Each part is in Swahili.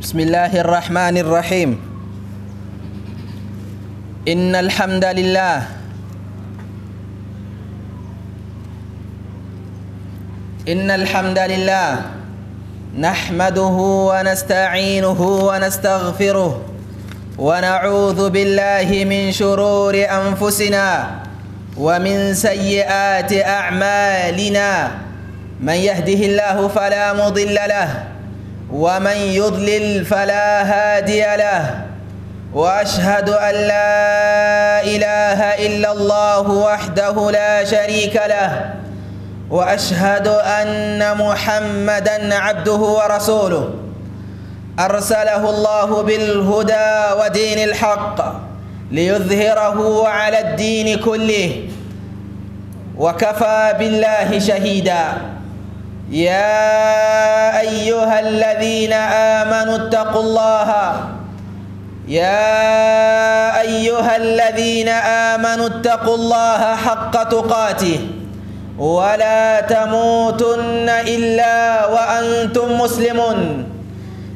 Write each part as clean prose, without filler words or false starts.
بسم الله الرحمن الرحيم. إن الحمد لله نحمده ونستعينه ونستغفره ونعوذ بالله من شرور أنفسنا ومن سيئات أعمالنا. من يهده الله فلا مضل له ومن يضلل فلا هادي له، وأشهد أن لا إله إلا الله وحده لا شريك له، وأشهد أن محمدًا عبده ورسوله أرسله الله بالهدى ودين الحق ليظهره على الدين كله، وكفى بالله شهيدا. يا أيها الذين آمنوا اتقوا الله اتقوا الله حق تقاته ولا تموتن إلا وأنتم مسلمون.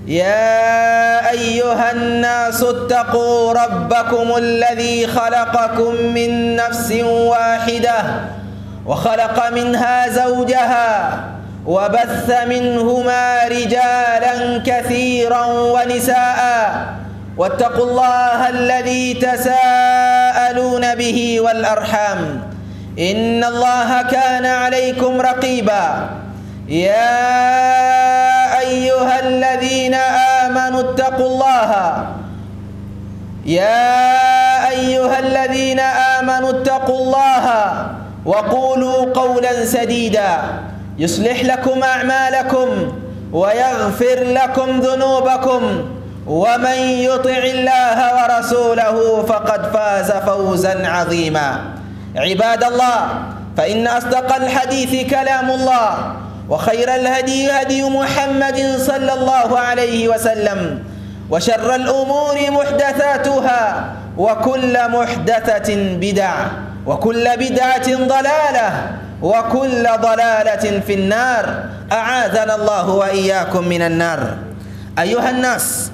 يا أيها الناس اتقوا ربكم الذي خلقكم من نفس واحدة وخلق منها زوجها وبث منهما رجالا كثيرا ونساء، واتقوا الله الذي تساءلون به والأرحام إن الله كان عليكم رقيبا. يا أيها الذين آمنوا اتقوا الله وقولوا قولا سديدا يصلح لكم أعمالكم ويغفر لكم ذنوبكم، ومن يطع الله ورسوله فقد فاز فوزا عظيما. عباد الله، فإن أصدق الحديث كلام الله، وخير الهدي هدي محمد صلى الله عليه وسلم، وشر الأمور محدثاتها، وكل محدثة بدعة، وكل بدعة ضلالة، وكل ضلالة في النار. أعاذنا الله وإياكم من النار. أيها الناس،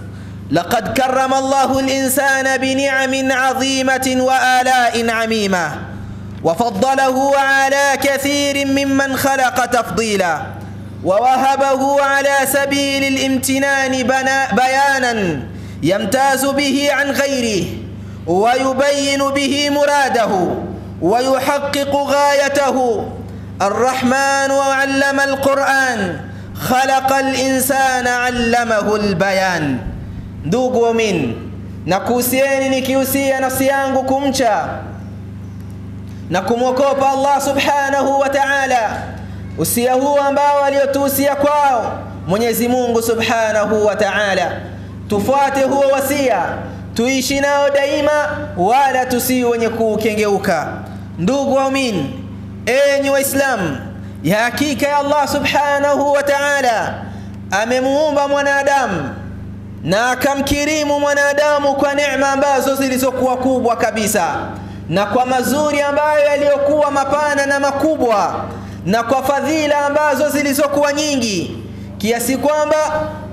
لقد كرم الله الإنسان بنعم عظيمة وآلاء عميمة، وفضله على كثير ممن خلق تفضيلا، ووهبه على سبيل الامتنان بيانا يمتاز به عن غيره، ويبين به مراده، ويحقق غايته. الرحمن علم القرآن، خلق الإنسان علمه البيان. Ndugu waumini, nakuhusieni nikihusia nafsi yangu kumcha na kumwogopa Allah subhanahu wa ta'ala, usia huu ambao aliotuhusia kwao Mwenyezi Mungu subhanahu wa ta'ala. Tufuate huo wasia, tuishi nao daima, wala tusiwe wenye kukengeuka. Ndugu waumini, enyi Waislamu, ya hakika ya Allah subhanahu wa ta'ala amemuumba mwanadamu na akamkirimu mwanadamu kwa neema ambazo zilizokuwa kubwa kabisa, na kwa mazuri ambayo yaliyokuwa mapana na makubwa, na kwa fadhila ambazo zilizokuwa nyingi, kiasi kwamba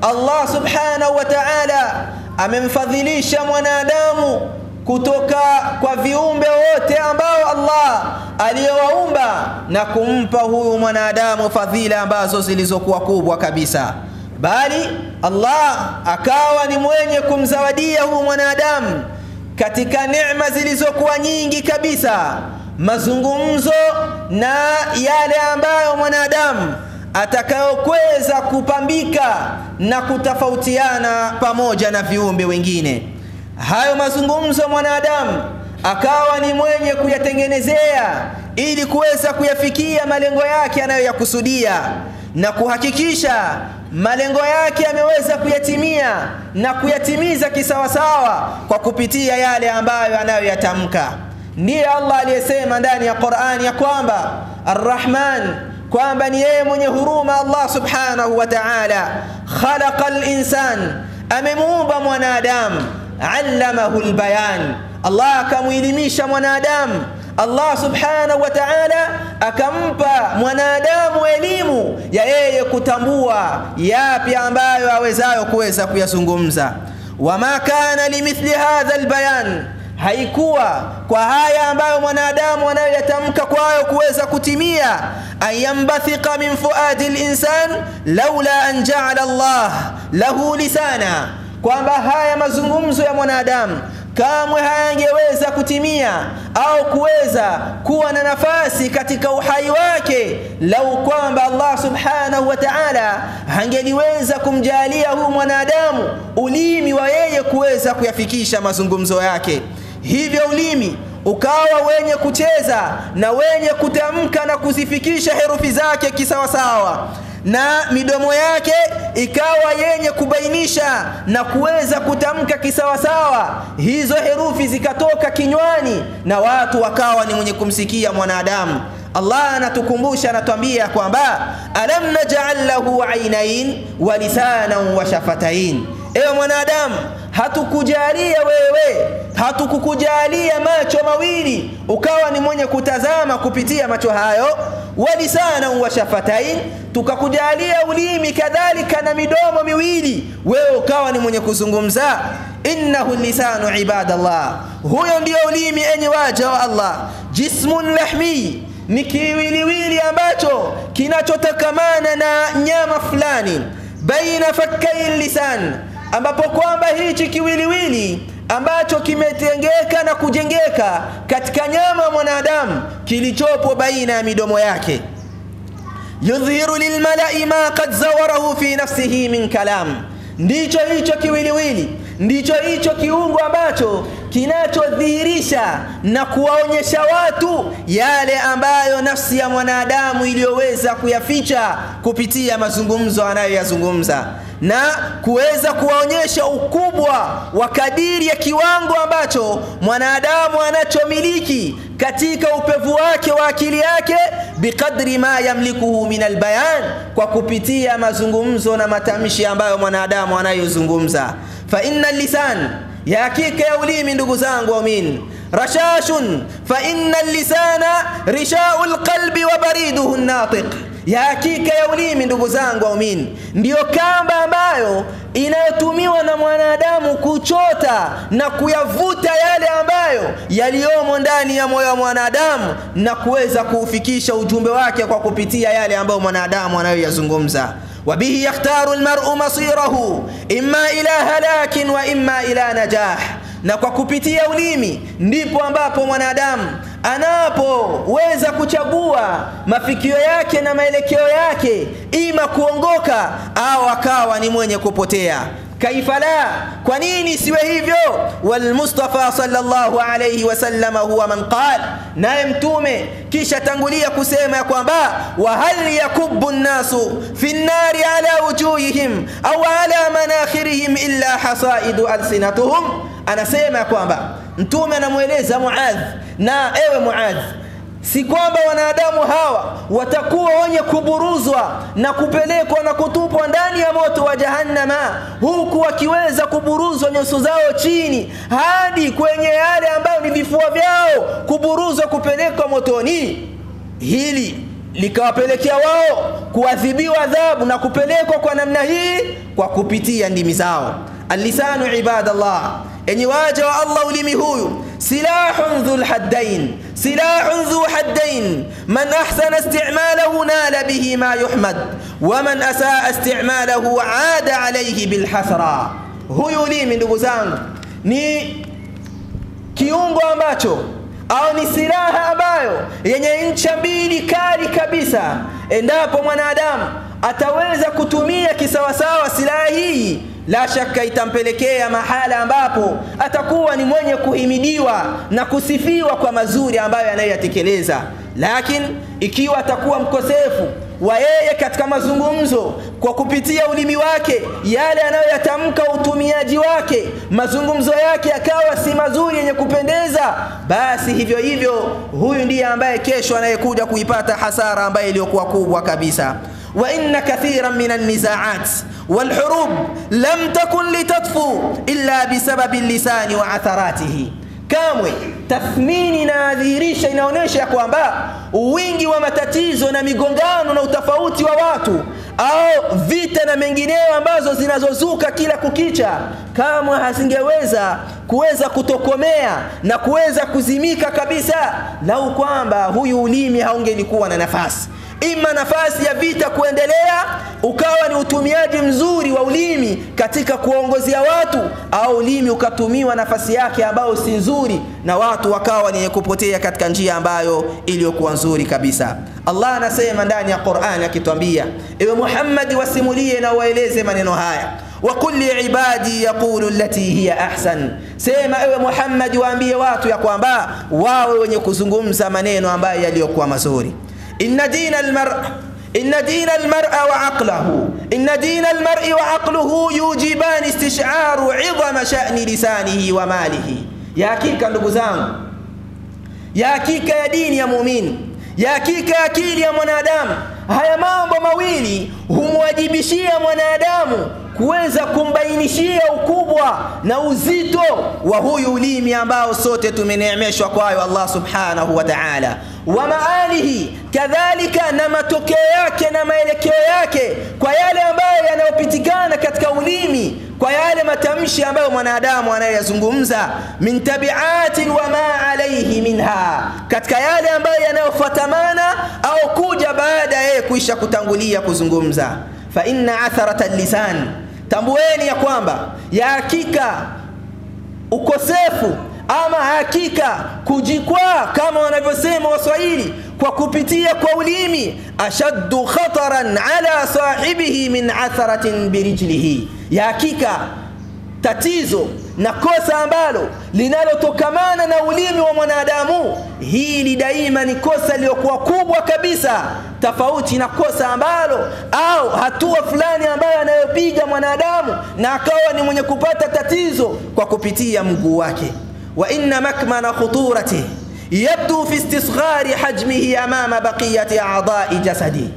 Allah subhanahu wa ta'ala amemfadhilisha mwanadamu kutoka kwa viumbe wote ambao Allah aliyowaumba, na kumpa huyu mwanadamu fadhila ambazo zilizokuwa kubwa kabisa. Bali Allah akawa ni mwenye kumzawadia huyu mwanadamu katika neema zilizokuwa nyingi kabisa, mazungumzo na yale ambayo mwanadamu atakayokweza kupambika na kutofautiana pamoja na viumbe wengine. Hayo mazungumzo mwanadamu akawa ni mwenye kuyatengenezea ili kuweza kuyafikia malengo yake anayoyakusudia, na kuhakikisha malengo yake ameweza kuyatimia na kuyatimiza kisawasawa kwa kupitia yale ambayo anayoyatamka. Ndiye Allah aliyesema ndani ya Qur'ani ya kwamba Ar-Rahman, kwamba ni yeye mwenye huruma Allah subhanahu wa ta'ala, khalaqal insan, amemuumba mwanadamu, allamahu albayan, Allah akamuelimisha mwanadamu, Allah subhanahu wa ta'ala akampa mwanadamu elimu ya yeye kutambua yapi ambayo awezayo kuweza kuyazungumza. Wama kana limithli hadha albayan, haikuwa kwa haya ambayo mwanadamu anayoyatamka kwayo kuweza kutimia, ayambathika min fuadi al-insan laula an ja'ala Allah lahu lisana, kwamba haya mazungumzo ya mwanadamu kamwe hayangeweza kutimia au kuweza kuwa na nafasi katika uhai wake lau kwamba Allah subhanahu wa ta'ala hangeliweza kumjalia huyu mwanadamu ulimi wa yeye kuweza kuyafikisha mazungumzo yake. Hivyo ulimi ukawa wenye kucheza na wenye kutamka na kuzifikisha herufi zake kisawasawa, na midomo yake ikawa yenye kubainisha na kuweza kutamka kisawasawa hizo herufi zikatoka kinywani na watu wakawa ni mwenye kumsikia mwanadamu. Allah anatukumbusha, anatuambia kwamba alam naj'al lahu aynayn wa lisanan wa shafatayn, ewe mwanadamu, hatukujalia wewe, hatukukujalia macho mawili ukawa ni mwenye kutazama kupitia macho hayo, wa lisanan wa shafatayn, tukakujalia ulimi kadhalika na midomo miwili wewe ukawa ni mwenye kuzungumza. Innahu lisanu ibadallah, huyo ndio ulimi enyi waja wa Allah. Jismun lahmi, ni kiwiliwili ambacho kinachotakamana na nyama fulani, baina fakkai lisan, ambapo kwamba hichi kiwiliwili ambacho kimetengeka na kujengeka katika nyama ya mwanadamu kilichopo baina ya midomo yake. Yudhiru lilmala'i ma qad zawarahu fi nafsihi min kalam, ndicho hicho kiwiliwili, ndicho hicho kiungo ambacho kinachodhihirisha na kuwaonyesha watu yale ambayo nafsi ya mwanadamu iliyoweza kuyaficha kupitia mazungumzo anayoyazungumza, na kuweza kuwaonyesha ukubwa wa kadiri ya kiwango ambacho mwanadamu anachomiliki katika upevu wake wa akili yake, biqadri ma yamlikuhu min albayan, kwa kupitia mazungumzo na matamshi ambayo mwanadamu anayozungumza. Fa inna lisan, ya hakika ya ulimi ndugu zangu waumini, rashashun, fa inna lisana rishaul qalbi wa bariduhu an-natiq, ya hakika ya ulimi ndugu zangu waumini ndio kamba ambayo inayotumiwa na mwanadamu kuchota na kuyavuta yale ambayo yaliyomo ndani ya moyo wa mwanadamu na kuweza kuufikisha ujumbe wake kwa kupitia yale ambayo mwanadamu anayoyazungumza. Wabihi yakhtaru almar'u masirahu imma ila halakin wa imma ila najah, na kwa kupitia ulimi ndipo ambapo mwanadamu anapoweza kuchagua mafikio yake na maelekeo yake, ima kuongoka au akawa ni mwenye kupotea. Kaifa la, kwa nini siwe hivyo? Wal Mustafa sallallahu alayhi wasallam huwa man qala, naye mtume kisha tangulia kusema ya kwamba wa hal yakubbu an-nasu fi an-nari ala wujuhihim au ala manakhirihim illa hasaidu alsinatuhum. Anasema kwamba mtume anamueleza Muadh, na ewe Muadh, si kwamba wanadamu hawa watakuwa wenye kuburuzwa na kupelekwa na kutupwa ndani ya moto wa jahannama, huku wakiweza kuburuzwa nyuso zao chini hadi kwenye yale ambayo ni vifua vyao, kuburuzwa kupelekwa motoni. Hili likawapelekea wao kuadhibiwa adhabu na kupelekwa kwa namna hii kwa kupitia ndimi zao. Al-lisanu ibadallah, enyi waja wa Allah, ulimi huyu silahun dhul haddain, silahun dhu haddain, man ahsana isti'malahu nala bihi ma yuhmad wa man asaa isti'malahu aada alayhi bil hasra. Huyu ulimi ndugu zangu ni kiungo ambacho au ni silaha ambayo yenye ncha mbili kali kabisa. Endapo mwanadamu ataweza kutumia kisawasawa silaha hii, la shaka itampelekea mahala ambapo atakuwa ni mwenye kuhimidiwa na kusifiwa kwa mazuri ambayo anayoyatekeleza. Lakini ikiwa atakuwa mkosefu wa yeye katika mazungumzo, kwa kupitia ulimi wake yale anayoyatamka, utumiaji wake, mazungumzo yake yakawa si mazuri yenye kupendeza, basi hivyo hivyo huyu ndiye ambaye kesho anayekuja kuipata hasara ambayo iliyokuwa kubwa kabisa. Wa inna kathiran minan nizaat wal hurub lam takun litatfu illa bisababi lisani wa atharatihi, Kamwe tathmini inadhihirisha, inaonyesha kwamba wingi wa matatizo na migongano na utofauti wa watu au vita na mengineo ambazo zinazozuka kila kukicha, kama kuweza kutokomea na kuweza kuzimika kabisa lau kwamba huyu ulimi haungelikuwa na nafasi. Ima nafasi ya vita kuendelea, ukawa ni utumiaji mzuri wa ulimi katika kuongozea watu, au ulimi ukatumiwa nafasi yake ambayo si nzuri na watu wakawa ni kupotea katika njia ambayo iliyokuwa nzuri kabisa. Allah anasema ndani ya Qur'an akituambia, ewe Muhammad wasimulie na waeleze maneno haya, wa kulli ibadi yaqulu allati hiya ahsan. Sema ewe Muhammad waambie watu ya kwamba wawe wenye kuzungumza maneno ambayo yaliyokuwa mazuri. Inna dina al-mar'i wa aqluhu yujiban istish'aru 'idhama sha'ni lisanihi wa malihi. Ya hakika ndugu zangu, ya hakika ya dini ya muumini, ya hakika akili ya mwanadamu, haya mambo mawili humwajibishia mwanadamu kuweza kumbainishia ukubwa na uzito wa huyu ulimi ambao sote tumeneemeshwa kwayo Allah subhanahu wa ta'ala, wa maalihi, kadhalika na matokeo yake na maelekeo yake kwa yale ambayo yanayopitikana katika ulimi, kwa yale matamshi ambayo mwanadamu anayazungumza, min tabi'atin wa ma alayhi minha, katika yale ambayo yanayofuatamana au kuja baada ya kuisha kutangulia kuzungumza. Fa inna atharata al-lisan, tambueni ya kwamba ya hakika ukosefu ama hakika kujikwaa kama wanavyosema Waswahili kwa kupitia kwa ulimi, ashaddu khataran ala sahibihi min atharatin birijlihi. Ya hakika tatizo na kosa ambalo linalotokamana na ulimi wa mwanadamu, hili daima ni kosa lililokuwa kubwa kabisa, tofauti na kosa ambalo au hatua fulani ambayo anayopiga mwanadamu na akawa ni mwenye kupata tatizo kwa kupitia mguu wake. Wa inna makmana khuturati yabdu fi istisghari hajmihi amama baqiyati a'dha'i jasadi.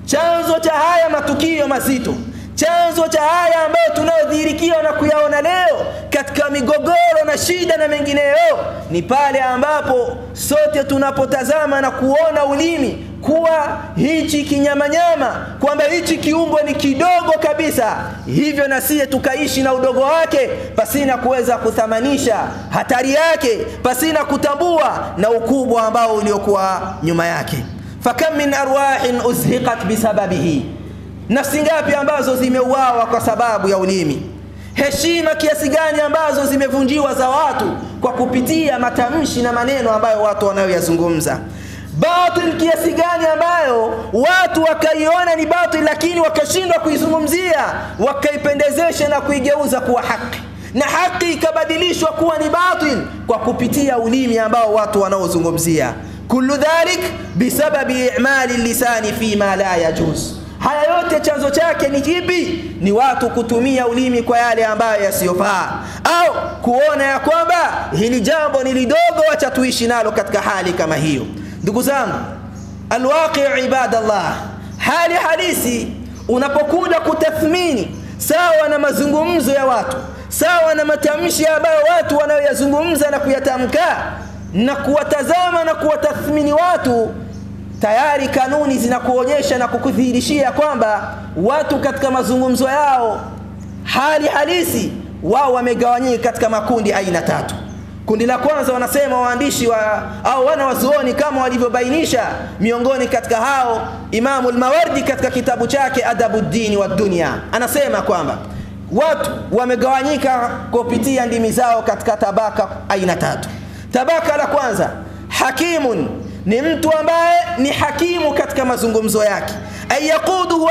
Chanzo cha haya matukio mazito, chanzo cha haya ambayo tunayodhihirikia na kuyaona leo katika migogoro na shida na mengineyo, ni pale ambapo sote tunapotazama na kuona ulimi kuwa hichi kinyamanyama, kwamba hichi kiungo ni kidogo kabisa, hivyo na sisi tukaishi na udogo wake pasina kuweza kuthamanisha hatari yake, pasina kutambua na ukubwa ambao uliokuwa nyuma yake. Fakam min arwahin uzhiqat bisababihi, nafsi ngapi ambazo zimeuawa kwa sababu ya ulimi. Heshima kiasi gani ambazo zimevunjiwa za watu kwa kupitia matamshi na maneno ambayo watu wanayoyazungumza. Batil kiasi gani ambayo watu wakaiona ni batil lakini wakashindwa kuizungumzia, wakaipendezesha na kuigeuza kuwa haki, na haki ikabadilishwa kuwa ni batil kwa kupitia ulimi ambao watu wanaozungumzia. Kullu dhalik bisababi i'mali lisani fi ma la yajuz. Haya yote chanzo chake ni kipi? Ni watu kutumia ulimi kwa yale ambayo yasiyofaa, au kuona ya kwamba hili jambo ni lidogo, acha tuishi nalo katika hali kama hiyo. Ndugu zangu, alwaqi' ibadallah, hali halisi unapokuja kutathmini sawa na mazungumzo ya watu, sawa na matamshi ambayo watu wanayoyazungumza na kuyatamka na kuwatazama na kuwatathmini watu, tayari kanuni zinakuonyesha na kukudhihirishia kwamba watu katika mazungumzo yao hali halisi wao wamegawanyika katika makundi aina tatu. Kundi la kwanza wanasema waandishi au wanawazuoni kama walivyobainisha, miongoni katika hao Imam al-Mawardi katika kitabu chake Adabuddin wa Dunya, anasema kwamba watu wamegawanyika kupitia ndimi zao katika tabaka aina tatu. Tabaka la kwanza, hakimun, ni mtu ambaye ni hakimu katika mazungumzo yake, ay yaquduhu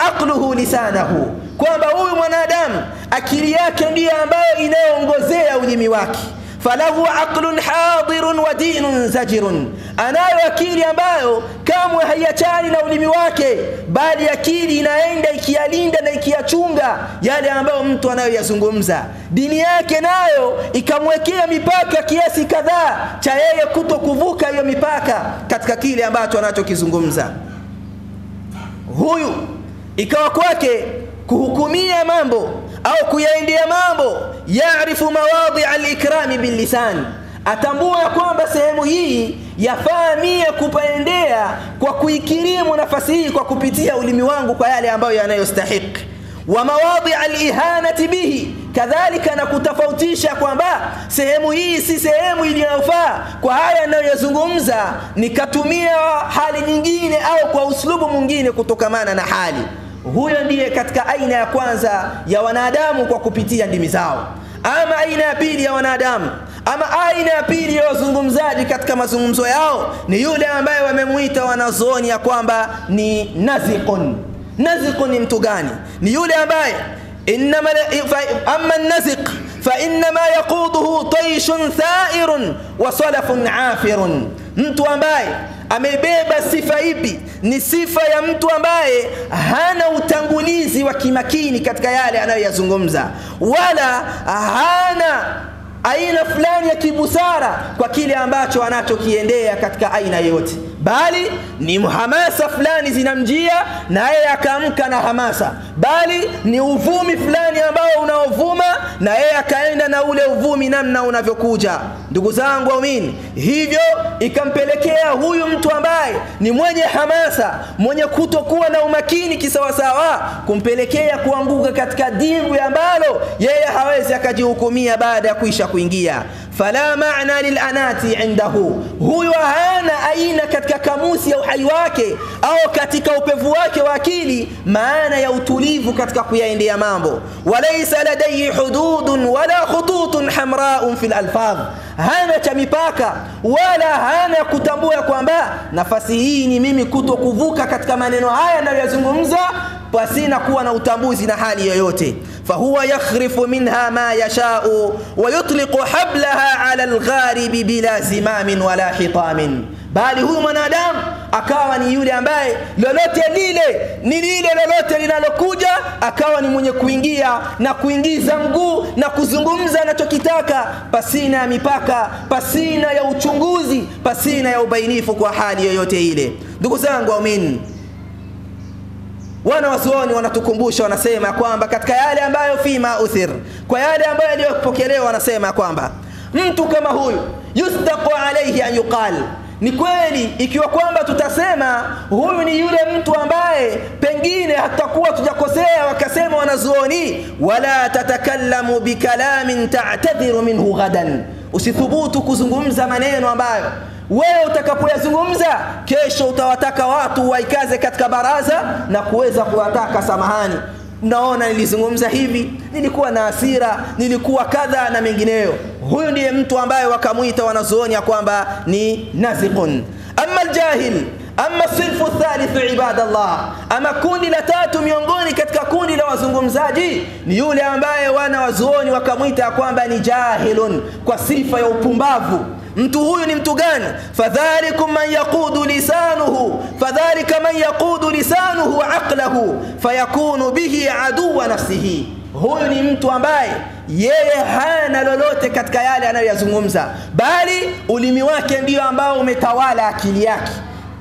aqluhu lisanahu, kwamba huyu mwanadamu akili yake ndiye ambayo inayoongozea ulimi wake. Falahu aqlun hadirun wa dinun zajirun, anayo akili ambayo kamwe haiachani na ulimi wake, bali akili inaenda ikiyalinda na ikiyachunga yale ambayo mtu anayoyazungumza. Dini yake nayo ikamwekea mipaka kiasi kadhaa cha yeye kutokuvuka hiyo mipaka katika kile ambacho anachokizungumza. Huyu ikawa kwake kuhukumia mambo au kuyaendea mambo, yaarifu mawadhi al-ikram bil lisan, atambua kwamba sehemu hii yafahamia kupaendea kwa kuikirimu nafasi hii kwa kupitia ulimi wangu kwa yale ambayo yanayostahiki, wa mawadhi al-ihanati bihi, kadhalika na kutofautisha kwamba sehemu hii si sehemu iliyofaa kwa haya ninayozungumza, nikatumia hali nyingine au kwa uslubu mwingine kutokamana na hali. Huyo ndiye katika aina ya kwanza ya wanadamu kwa kupitia ndimi zao. Ama aina ya pili ya wanadamu, ama aina ya pili ya wazungumzaji katika mazungumzo yao ni yule ambaye wamemuita wanazuoni ya kwamba ni naziqun. Naziqun ni mtu gani? Ni yule ambaye amma an-naziq fa inma yaquduhu tayshun tha'irun wa salafun 'afirun. Mtu ambaye amebeba sifa ipi? Ni sifa ya mtu ambaye hana utangulizi wa kimakini katika yale anayoyazungumza, wala hana aina fulani ya kibusara kwa kile ambacho anachokiendea katika aina yote, bali ni hamasa fulani zinamjia na yeye akaamka na hamasa, bali ni uvumi fulani ambao unaovuma na yeye akaenda na ule uvumi namna unavyokuja. Ndugu zangu waumini, hivyo ikampelekea huyu mtu ambaye ni mwenye hamasa, mwenye kutokuwa na umakini kisawasawa, kumpelekea kuanguka katika dimbwi ambalo yeye hawezi akajihukumia baada ya kuisha kuingia. Fala maana lilanati indahu, huyu hana aina katika kamusi ya uhai wake au katika upevu wake wa akili maana ya utulivu katika kuyaendea mambo. Walaysa ladayhi hududun wala khututun hamra'un fil alfaz, hana cha mipaka wala hana kutambua kwamba nafasi hii ni mimi kutokuvuka katika maneno haya ninayozungumza pasina kuwa na utambuzi na hali yoyote. Fahuwa yakhrifu minha ma yasha'u wa yutliqu hablaha ala algharibi bila zimamin wala hitamin, bali huyu mwanadamu akawa ni yule ambaye lolote lile ni lile lolote linalokuja akawa ni mwenye kuingia na kuingiza mguu na kuzungumza anachokitaka pasina ya mipaka, pasina ya uchunguzi, pasina ya ubainifu kwa hali yoyote ile. Ndugu zangu waumini, wanawazuoni wanatukumbusha, wanasema kwamba katika yale ambayo fima uthir, kwa yale ambayo yaliyopokelewa, wanasema kwamba mtu kama huyu yustaqu alayhi an yuqal, ni kweli ikiwa kwamba tutasema huyu ni yule mtu ambaye pengine hatakuwa tujakosea, wakasema wanazuoni wala tatakallamu bikalamin ta'tadhiru minhu ghadan, usithubutu kuzungumza maneno ambayo wewe utakapoyazungumza kesho utawataka watu waikaze katika baraza na kuweza kuwataka samahani, naona nilizungumza hivi, nilikuwa na hasira, nilikuwa kadha na mengineyo. Huyu ndiye mtu ambaye wakamuita wanazuoni ya kwamba ni naziqun. Amma aljahil, amma silfu thalith ibadallah, ama kundi la tatu miongoni katika kundi la wazungumzaji ni yule ambaye wanawazuoni wakamuita kwamba ni jahilun, kwa sifa ya upumbavu. Mtu huyu ni mtu gani? Fadhalikum man yaqudu lisanuhu, fadhalika man yaqudu lisanuhu wa aqlahu fayakunu bihi aduwa nafsihi. Huyu ni mtu ambaye yeye hana lolote katika yale anayoyazungumza, bali ulimi wake ndio ambao umetawala akili yake.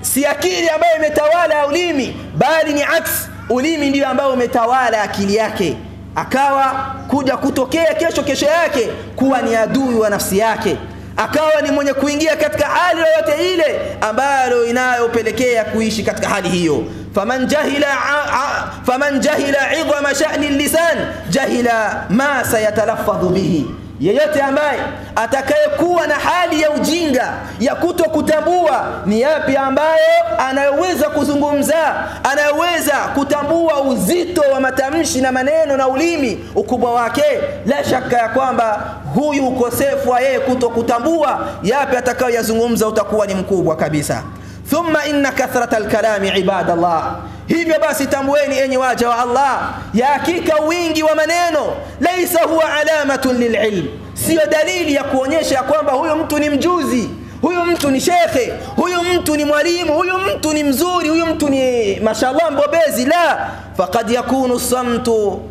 Si akili ambayo imetawala ulimi, bali ni aksi, ulimi ndio ambao umetawala akili yake, akawa kuja kutokea kesho yake kuwa ni adui wa nafsi yake, akawa ni mwenye kuingia katika hali yoyote ile ambalo inayopelekea kuishi katika hali hiyo. faman jahila 'idhama sha'ni al-lisan jahila ma sayatalaffadhu bihi, yeyote ambaye atakayekuwa na hali ya ujinga ya kutokutambua ni yapi ambayo anayoweza kuzungumza, anayoweza kutambua uzito wa matamshi na maneno na ulimi ukubwa wake, la shaka ya kwamba huyu ukosefu wa yeye kutokutambua yapi atakayoyazungumza utakuwa ni mkubwa kabisa. Thumma inna kathrata al-kalami ibadallah, hivyo basi tambueni enyi waja wa Allah, ya hakika wingi wa maneno laysa huwa alamatun lililm, sio dalili ya kuonyesha kwamba huyu mtu ni mjuzi, huyu mtu ni shekhe, huyu mtu ni mwalimu, huyu mtu ni mzuri, huyu mtu ni mashallah mbobezi. La, faqad yakunu samtu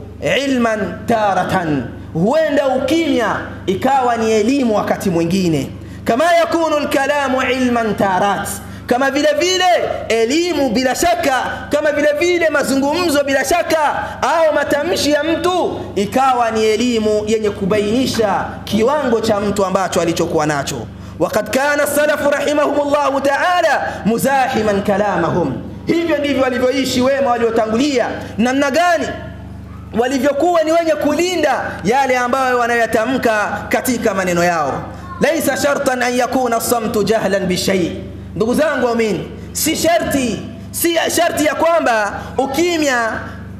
ilman taratan, huenda ukimya ikawa ni elimu wakati mwingine. Kama yakunu al-kalamu ilman tarat, kama vile vile elimu bila shaka, kama vile vile mazungumzo bila shaka, au matamshi ya mtu ikawa ni elimu yenye kubainisha kiwango cha mtu ambacho alichokuwa nacho. Waqad kana salafu rahimahumullah ta'ala muzahiman kalamahum, hivyo ndivyo walivyoishi wema waliotangulia. Namna gani walivyokuwa ni wenye kulinda yale ambayo wanayatamka katika maneno yao. Laisa shartan an yakuna samtu jahlan bishay. Ndugu zangu waamini, si sharti ya kwamba ukimya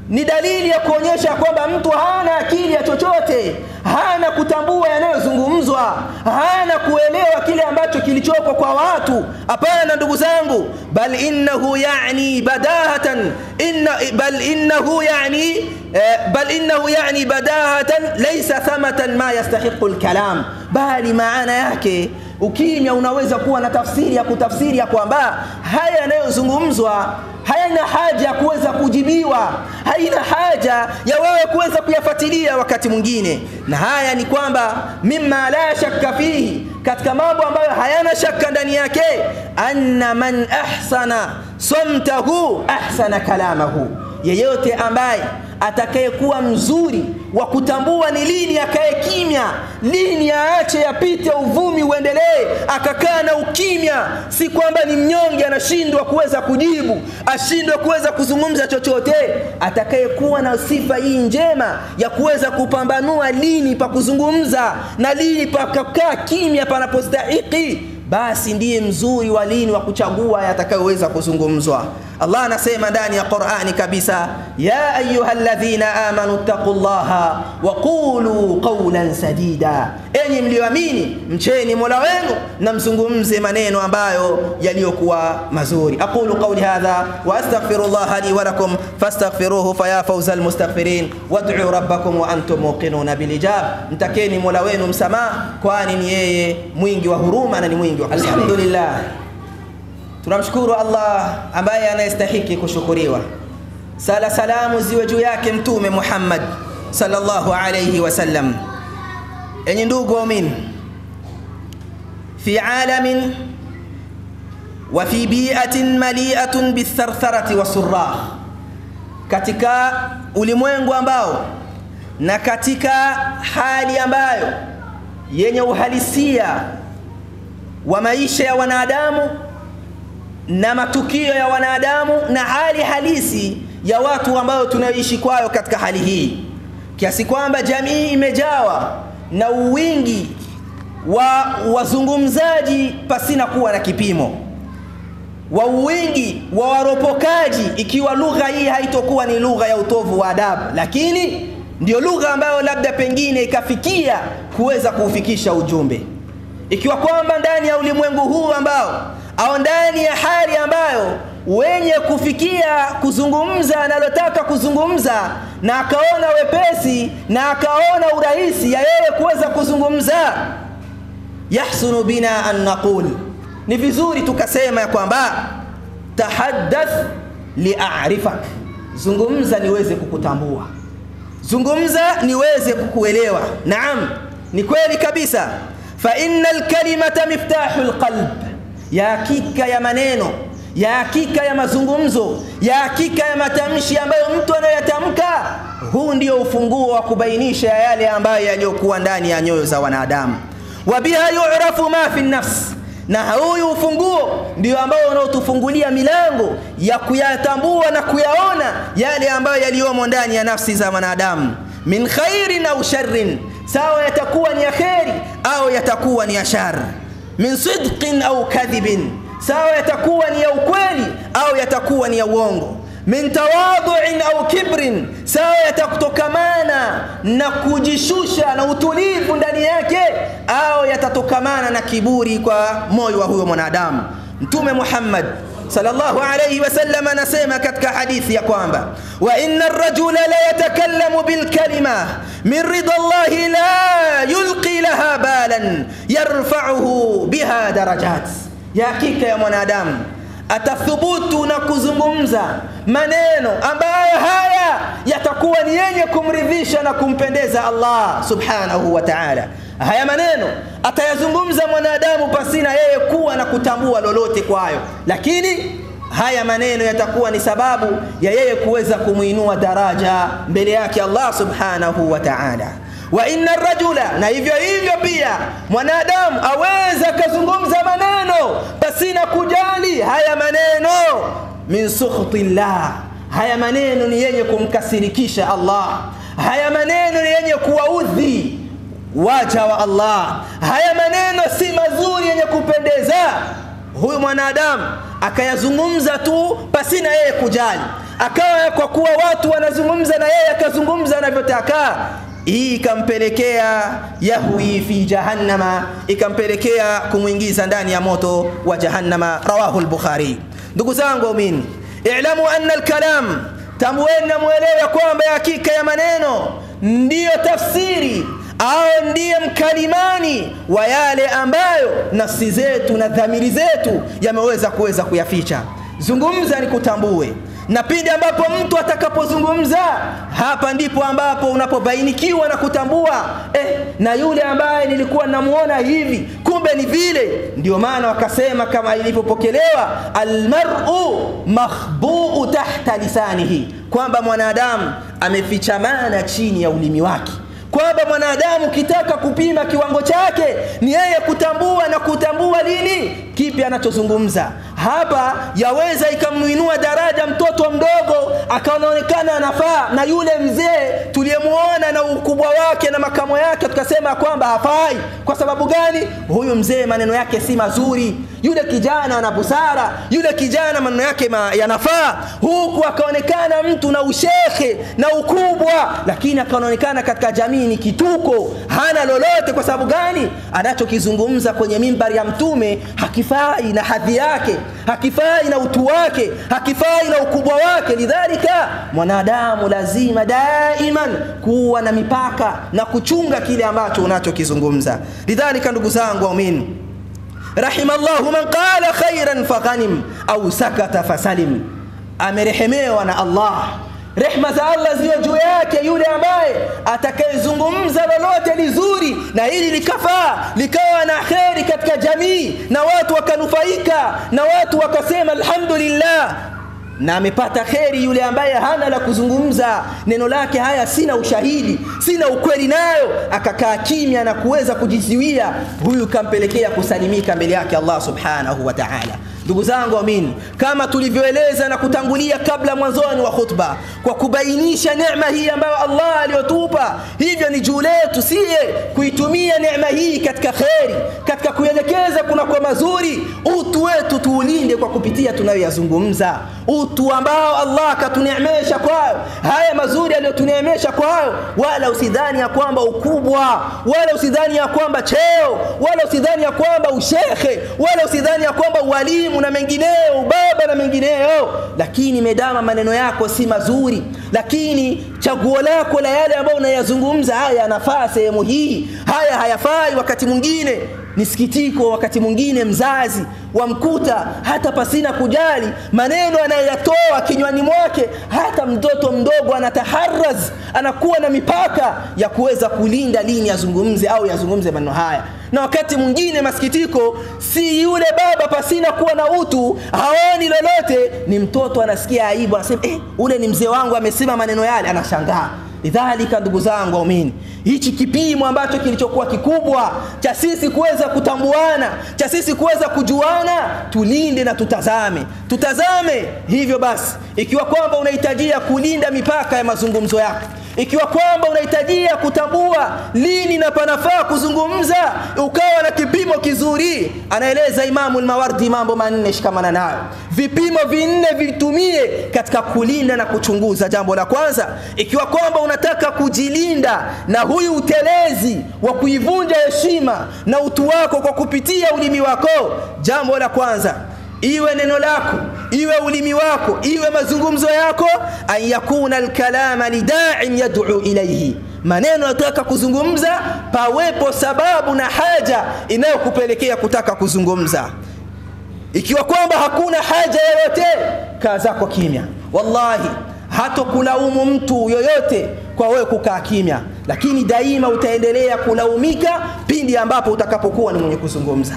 ni dalili ya kuonyesha kwamba mtu hana akili ya chochote, hana kutambua yanayozungumzwa, hana kuelewa kile ambacho kilichoko kwa watu. Hapana ndugu zangu, bal innahu yani badahatan badahatan laysa thamatan ma yastahiqu alkalam, bali maana yake ukimya unaweza kuwa na tafsiri ya kutafsiri ya kwamba haya yanayozungumzwa hayana haja ya kuweza kujibiwa, haina haja ya wewe kuweza kuyafuatilia wakati mwingine. Na haya ni kwamba mimma la shakka fihi, katika mambo ambayo hayana shaka ndani yake, anna man ahsana samtahu ahsana kalamahu, yeyote ambaye atakayekuwa mzuri wa kutambua ni lini akae kimya, lini aache yapite uvumi uendelee, akakaa na ukimya. Si kwamba ni mnyonge anashindwa kuweza kujibu, ashindwa kuweza kuzungumza chochote. Atakayekuwa na sifa hii njema ya kuweza kupambanua lini pa kuzungumza na lini pa kukaa kimya panapostahili, basi ndiye mzuri wa lini wa kuchagua yatakayoweza kuzungumzwa. Allah anasema ndani ya Qur'ani kabisa, ya ayyuhalladhina amanu taqullaha wa qulu qawlan sadida, enyi mlioamini mcheni Mola wenu na mzungumze maneno ambayo yaliyokuwa mazuri. Aqulu qawli hadha wa astaghfirullah li wa lakum fastaghfiruhu fa ya fawzal mustaghfirin wad'u rabbakum wa antum muqinuna bil ijab, mtakeni Mola wenu msamaha, kwani ni yeye mwingi wa huruma na ni mwingi wa kusamehe. Alhamdulillah, tunamshukuru Allah ambaye anastahili kushukuriwa. Sala salamu ziwe juu yake Mtume Muhammad sallallahu alayhi wasallam. Enyi ndugu waumini, fi alamin wa fi bi'atin mali'atun bithartharati wasurrah, katika ulimwengu ambao na katika hali ambayo yenye uhalisia wa maisha ya wanadamu na matukio ya wanadamu na hali halisi ya watu ambao tunaishi kwayo katika hali hii, kiasi kwamba jamii imejawa na uwingi wa wazungumzaji pasina kuwa na kipimo, wa uwingi wa waropokaji, ikiwa lugha hii haitokuwa ni lugha ya utovu wa adabu, lakini ndio lugha ambayo labda pengine ikafikia kuweza kuufikisha ujumbe. Ikiwa kwamba ndani ya ulimwengu huu ambao au ndani ya hali ambayo wenye kufikia kuzungumza analotaka kuzungumza na akaona wepesi na akaona urahisi ya yeye kuweza kuzungumza, yahsunu bina an naqul, ni vizuri tukasema ya kwamba tahaddath li'arifak, zungumza niweze kukutambua, zungumza niweze kukuelewa. Naam, ni kweli kabisa. Fa innal kalimata miftahul qalb, ya hakika ya maneno, ya hakika ya mazungumzo, ya hakika ya matamshi ambayo mtu anayatamka, huu ndio ufunguo wa kubainisha yale ambayo yaliyokuwa ndani ya nyoyo za wanadamu. Wa biha yu'rafu ma fi nafs, na huyu ufunguo ndio ambao unaotufungulia milango ya kuyatambua na kuyaona yale ambayo yaliyomo ndani ya nafsi za wanadamu, min khairin au sharrin, sawa yatakuwa ni ya khairi au yatakuwa ni ya shar, min sidqin au kadhibin, sawa yatakuwa ni ya ukweli au yatakuwa ni ya uongo, min tawadhu'in au kibrin, sawa yatakutokamana na kujishusha na utulivu ndani yake au yatatokamana na kiburi kwa moyo wa huyo mwanadamu. Mtume Muhammad sallallahu alayhi wasallam anasema katika hadithi ya kwamba, wa inna ar-rajula la yatakallamu bil kalima min ridha Allah la yulqi laha balan yarfa'uhu biha darajat, ya hakika ya mwanadamu atathubutu na kuzungumza maneno ambayo haya yatakuwa ni yenye kumridhisha na kumpendeza Allah subhanahu wa ta'ala. Haya maneno atayazungumza mwanadamu pasina yeye kuwa na kutambua lolote kwayo, lakini haya maneno yatakuwa ni sababu ya yeye kuweza kumuinua daraja mbele yake Allah subhanahu wa ta'ala. Wa inna rajula, na hivyo hivyo pia mwanadamu aweza kuzungumza maneno pasina kujali haya maneno min sukhtillah, haya maneno ni yenye kumkasirikisha Allah, haya maneno ni yenye kuwaudhi waja wa Allah, haya maneno si mazuri yenye kupendeza. Huyu mwanadamu akayazungumza tu pasina yeye kujali, akawa kwa kuwa watu wanazungumza na yeye akazungumza anavyotaka, hii ikampelekea yahwi fi jahannama, ikampelekea kumuingiza ndani ya moto wa jahannama. Rawahu al-Bukhari. Ndugu zangu waumini, i'lamu anna al-kalam, tamweni na muelewe kwamba hakika ya maneno ndiyo tafsiri au ndiye mkalimani wa yale ambayo nafsi zetu na dhamiri zetu yameweza kuyaficha. Zungumza ni kutambue, na pindi ambapo mtu atakapozungumza, hapa ndipo ambapo unapobainikiwa na kutambua na yule ambaye nilikuwa namuona hivi kumbe ni vile. Ndio maana wakasema kama ilipopokelewa, almar'u makhbu'u tahta lisanihi, kwamba mwanadamu amefichamana chini ya ulimi wake, kwamba mwanadamu kitaka kupima kiwango chake ni yeye kutambua na kutambua lini kipi anachozungumza. Hapa yaweza ikamuinua daraja mtoto mdogo akaonekana anafaa, na yule mzee tuliyemuona na ukubwa wake na makamo yake tukasema kwamba hafai. Kwa sababu gani? Huyu mzee maneno yake si mazuri, yule kijana ana busara, yule kijana maneno yake yanafaa. Huku akaonekana mtu na ushehe na ukubwa, lakini akaonekana katika jamii ni kituko, hana lolote. Kwa sababu gani? Anachokizungumza kwenye mimbari ya Mtume hakifai na hadhi yake, hakifai na utu wake, hakifai na ukubwa wake. Lidhalika mwanadamu lazima daiman kuwa na mipaka na kuchunga kile ambacho unachokizungumza. Lidhalika ndugu zangu waumini, rahimallahu man qala khairan faghanim au sakata fasalim, amerehemewa na Allah, rehma za Allah ziwe juu yake yule ambaye atakayezungumza lolote lizuri na hili likafaa likawa na kheri katika jamii na watu wakanufaika na watu wakasema alhamdulillah, na amepata kheri yule ambaye hana la kuzungumza, neno lake haya sina ushahidi, sina ukweli nayo, akakaa kimya na kuweza kujiziwia, huyu kampelekea kusalimika mbele yake Allah subhanahu wa ta'ala. Ndugu zangu waamini, kama tulivyoeleza na kutangulia kabla mwanzoni wa khutba, kwa kubainisha neema hii ambayo Allah aliyotupa, hivyo ni juu letu siye kuitumia neema hii katika kheri, katika kuelekeza kuna kwa mazuri. Utu wetu tuulinde kwa kupitia tunayoyazungumza, utu ambao Allah katuneemesha kwao, haya mazuri aliyotuneemesha kwao. Wala usidhani ya kwamba ukubwa, wala usidhani ya kwamba cheo, wala usidhani ya kwamba ushekhe, wala usidhani ya kwamba ualimu na mengineo, ubaba na mengineo, lakini medama maneno yako si mazuri, lakini chaguo lako la yale ambayo unayazungumza, haya yanafaa sehemu hii, haya hayafai wakati mwingine. Nisikitiko wakati mwingine mzazi wamkuta hata pasina kujali maneno anayoyatoa kinywani mwake, hata mtoto mdogo anataharaz, anakuwa na mipaka ya kuweza kulinda lini yazungumze au yazungumze maneno haya. Na wakati mwingine masikitiko, si yule baba pasina kuwa na utu, haoni lolote, ni mtoto anasikia aibu, anasema ule ni mzee wangu amesema maneno yale, anashangaa. Lidhalika ndugu zangu waumini, hichi kipimo ambacho kilichokuwa kikubwa cha sisi kuweza kutambuana, cha sisi kuweza kujuana, tulinde na tutazame. Hivyo basi, ikiwa kwamba unahitajia kulinda mipaka ya mazungumzo yako, ikiwa kwamba unahitajia kutambua lini na panafaa kuzungumza, ukawa na kipimo kizuri, anaeleza Imamu al-Mawardi mambo manne shikamana nayo. Vipimo vinne vitumie katika kulinda na kuchunguza. Jambo la kwanza, ikiwa kwamba unataka kujilinda na huyu utelezi wa kuivunja heshima na utu wako kwa kupitia ulimi wako, jambo la kwanza, iwe neno lako, iwe ulimi wako, iwe mazungumzo yako, an yakuna al-kalama lida'in yad'u ilayhi, maneno unataka kuzungumza pawepo sababu na haja inayokupelekea kutaka kuzungumza. Ikiwa kwamba hakuna haja yoyote, kaa zako kimya, wallahi hatokulaumu mtu yoyote kwa wewe kukaa kimya, lakini daima utaendelea kulaumika pindi ambapo utakapokuwa ni mwenye kuzungumza.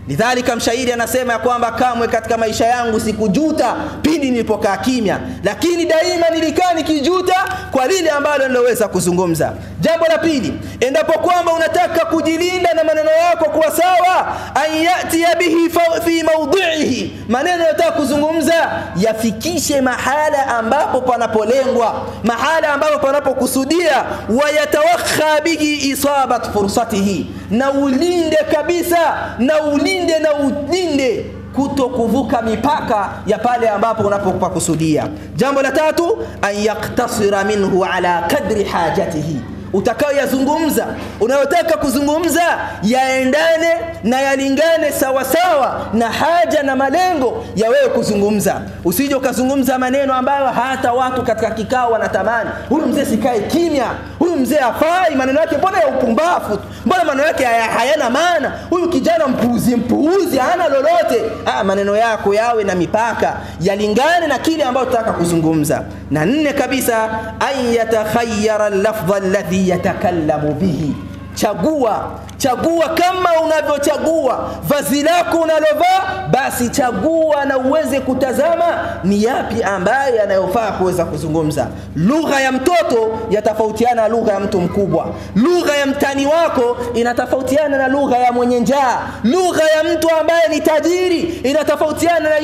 Lidhalika mshairi anasema ya kwamba kamwe katika maisha yangu sikujuta pindi nilipokaa kimya, lakini daima nilikaa nikijuta kwa lile ambalo niloweza kuzungumza. Jambo la pili, endapo kwamba unataka kujilinda na maneno yako kwa sawa, ayati bihi fi mawdhihi, maneno unataka kuzungumza yafikishe mahala ambapo panapolengwa, mahala ambapo panapokusudia, wayatawakha bihi isabat fursatihi, na ulinde kabisa, na ulinde kutokuvuka mipaka ya pale ambapo unapokusudia. Jambo la tatu, an yaktasira minhu ala kadri hajatihi, utakayoyazungumza, unayotaka kuzungumza yaendane na yalingane sawa sawa na haja na malengo ya wewe kuzungumza. Usije ukazungumza maneno ambayo hata watu katika kikao wanatamani, huyu mzee sikae kimya, huyu mzee hafai, maneno yake mbona ya upumbavu, mbona maneno yake hayana maana, huyu kijana mpuuzi hana lolote. Maneno yako yawe na mipaka, yalingane na kile ambacho unataka kuzungumza. Na nne kabisa, ay yatakhayyara al-lafdha alladhi yatakallamu bihi, chagua kama unavyochagua vazi lako unalovaa, basi chagua na uweze kutazama ni yapi ambaye yanayofaa kuweza kuzungumza. Lugha ya mtoto yatafautiana na lugha ya mtu mkubwa, lugha ya mtani wako inatofautiana na lugha ya mwenye njaa, lugha ya mtu ambaye ni tajiri inatofautiana na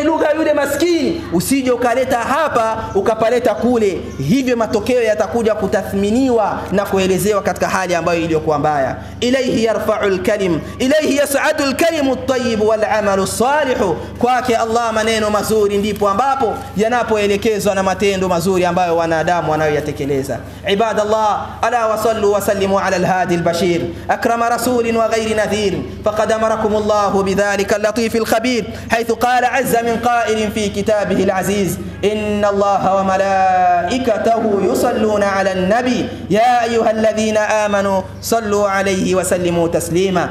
lugha yule maskini. Usije ukaleta hapa ukapaleta kule, hivyo matokeo yatakuja kutathminiwa na kuelezewa katika hali ambayo iliyokuwa mbaya. Ilayhi yarfa'u al-kalim, ilayhi yas'adu al-kalimu at-tayyib wal-'amalu as-salih. Kwake Allah maneno mazuri ndipo ambapo yanapoelekezwa na matendo mazuri ambayo wanadamu wanayoyatekeleza. Ibadallah, ala wa sallu wa sallimu ala al-hadi al-bashir akrama rasulin wa ghayri nadhir, faqad amarakumullahu bidhalika al-latif al-khabir haythu qala 'azza min qa'ilin fi kitabihi al-aziz, inna Allaha wa malaikatahu yusalluna ala an-nabi ya ayyuhalladhina amanu sallu alayhi wa sallimu taslima.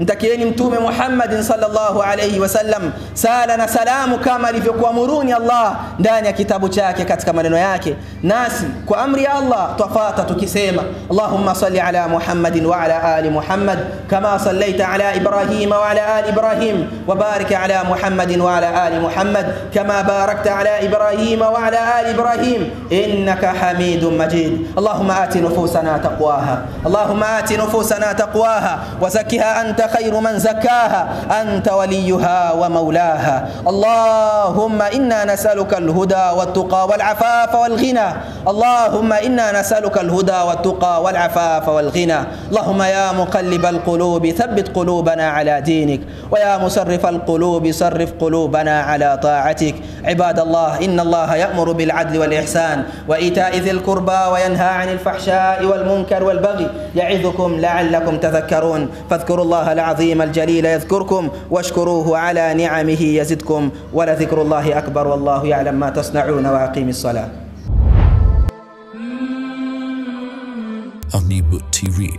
Mtakieni mtume Muhammad sallallahu alayhi wasallam sala na salamu kama alivyokuamuruni Allah ndani ya kitabu chake katika maneno yake. Nasi kwa amri ya Allah tafata tukisema Allahumma salli ala Muhammadin wa ala ali Muhammad kama sallaita ala Ibrahim wa ala ali Ibrahim, wa barik ala Muhammadin wa ala ali Muhammad kama barakta ala Ibrahim wa ala ali Ibrahim innaka Hamidum Majid. Allahumma ati nufusana taqwaha, Allahumma ati nufusana taqwaha وزكها أنت خير من زكاها أنت وليها ومولاها. اللهم إنا نسألك الهدى والتقى والعفاف والغنى، اللهم إنا نسألك الهدى والتقى والعفاف والغنى. اللهم يا مقلب القلوب ثبت قلوبنا على دينك، ويا مصرف القلوب صرف قلوبنا على طاعتك. عباد الله، إن الله يأمر بالعدل والإحسان وإيتاء ذي القربى وينهى عن الفحشاء والمنكر والبغي يعظكم لعلكم تذكرون. فاذكروا الله العظيم الجليل يذكركم واشكروه على نعمه يزدكم ولذكر الله أكبر والله يعلم ما تصنعون وأقيموا الصلاة. Omnibook TV.